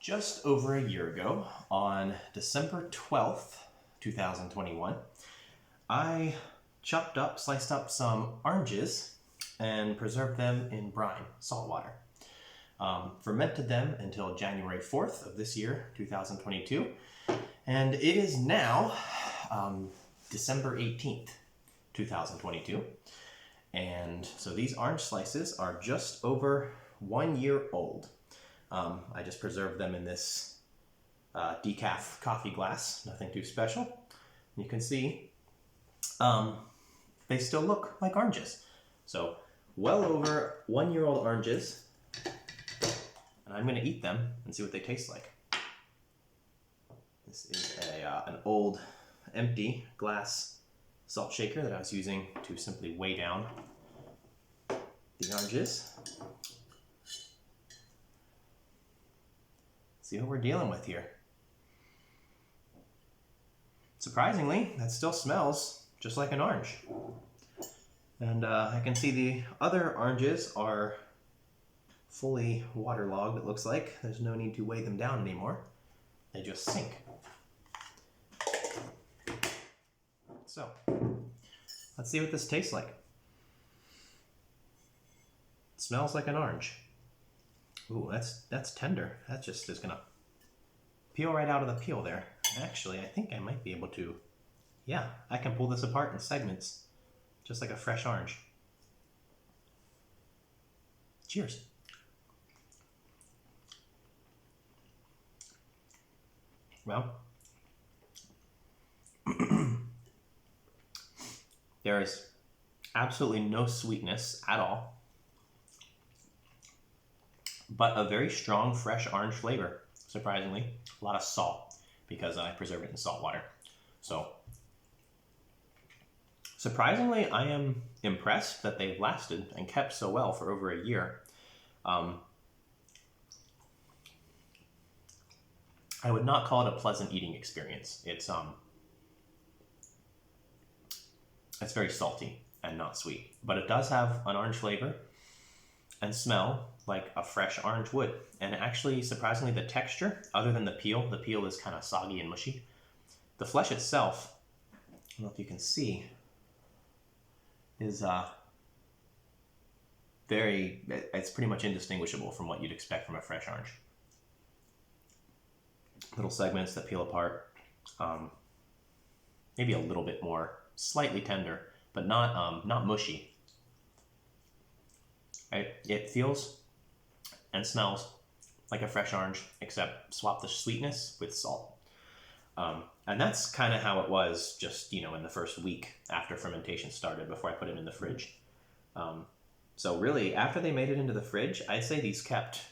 Just over a year ago, on December 12th, 2021, I sliced up some oranges and preserved them in brine, salt water. Fermented them until January 4th of this year, 2022, and it is now December 18th, 2022. And so these orange slices are just over 1 year old. I just preserved them in this decaf coffee glass, nothing too special. You can see they still look like oranges. So well over 1 year old oranges, and I'm going to eat them and see what they taste like. This is an old empty glass salt shaker that I was using to simply weigh down the oranges. See what we're dealing with here. Surprisingly, that still smells just like an orange. And I can see the other oranges are fully waterlogged, it looks like. There's no need to weigh them down anymore. They just sink. So, let's see what this tastes like. It smells like an orange. Ooh, that's tender. That just is gonna peel right out of the peel there. Actually, I think I might be able to, yeah, I can pull this apart in segments, just like a fresh orange. Cheers. Well, there is absolutely no sweetness at all, but a very strong fresh orange flavor, surprisingly. A lot of salt, because I preserved it in salt water. So, surprisingly, I am impressed that they've lasted and kept so well for over a year. I would not call it a pleasant eating experience. It's very salty and not sweet, but it does have an orange flavor and smell like a fresh orange would. And actually, surprisingly, the texture, other than the peel is kind of soggy and mushy. The flesh itself, I don't know if you can see, is it's pretty much indistinguishable from what you'd expect from a fresh orange. Little segments that peel apart, maybe a little bit more, slightly tender, but not mushy. It feels and smells like a fresh orange, except swap the sweetness with salt. And that's kind of how it was just, in the first week after fermentation started, before I put it in the fridge. So really, after they made it into the fridge, I'd say these kept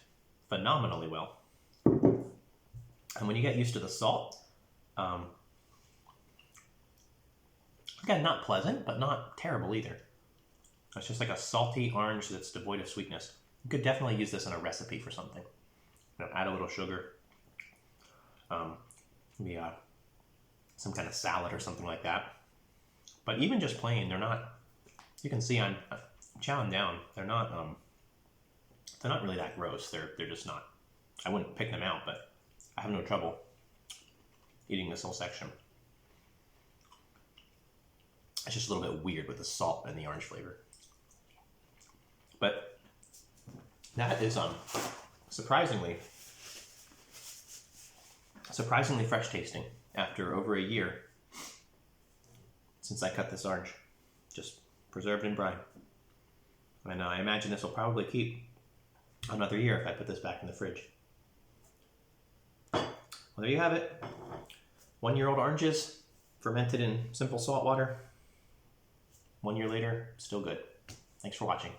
phenomenally well. And when you get used to the salt, again, not pleasant, but not terrible either. It's just like a salty orange that's devoid of sweetness. You could definitely use this in a recipe for something. Add a little sugar, maybe some kind of salad or something like that. But even just plain, they're not. You can see I'm chowing down. They're not really that gross. They're just not. I wouldn't pick them out, but I have no trouble eating this whole section. It's just a little bit weird with the salt and the orange flavor. But that is surprisingly fresh tasting after over a year since I cut this orange. Just preserved in brine. And I imagine this will probably keep another year if I put this back in the fridge. Well, there you have it. 1 year old oranges, fermented in simple salt water. 1 year later, still good. Thanks for watching.